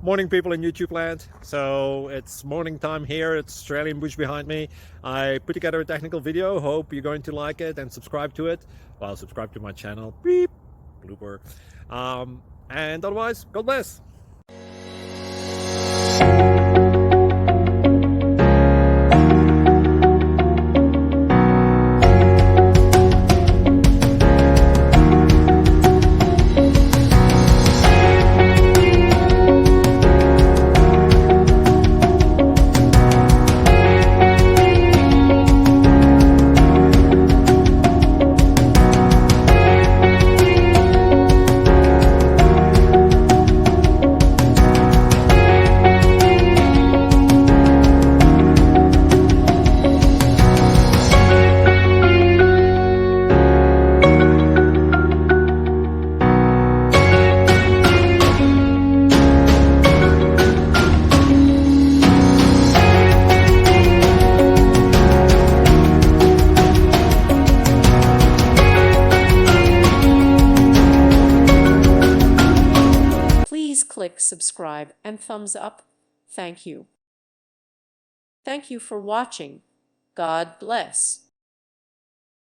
Morning, people in YouTube land. So it's morning time here. It's Australian bush behind me. I put together a technical video. Hope you're going to like it and subscribe to it. Well, subscribe to my channel. Beep, blooper. And otherwise, God bless. Please click subscribe and thumbs up. Thank you. Thank you for watching. God bless.